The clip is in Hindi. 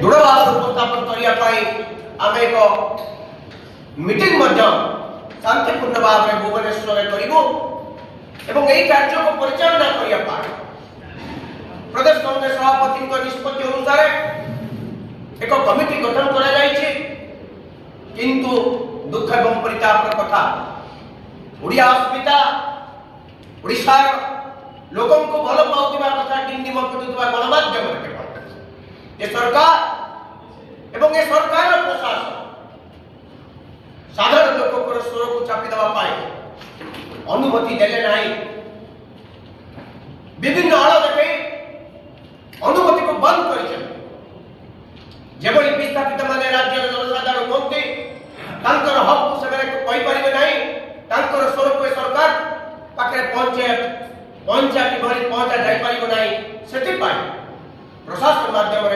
दृढ़ भाव उपस्थापन करने आम एक मीटिंग शांतिपूर्ण भाव में भुवनेश्वर करूँ यही कार्य को परिचालना करने प्रदेश कांग्रेस सभापति निष्पत्ति अनुसार एक कमिटी गठन किंतु दुख एवं परिताप कथा ओडिया अस्मिता ओडिशा लोकों को भल पाउथिबा कथा डिंडिम पिटुथिबा गणमाध्यम ये सरकार एवं ये सरकार प्रशासन साधारण लोक स्वर को चापी देवा अनुमति देले नहीं विभिन्न आड़ देखे अनुमति को बंद कर विस्थापित माने राज्य जनसाधारण कहते हक को से स्वर को सरकार पाखे पहुंचा किभली पहुंचा जाई पारिबो नाही सेति प्रशासन माध्यम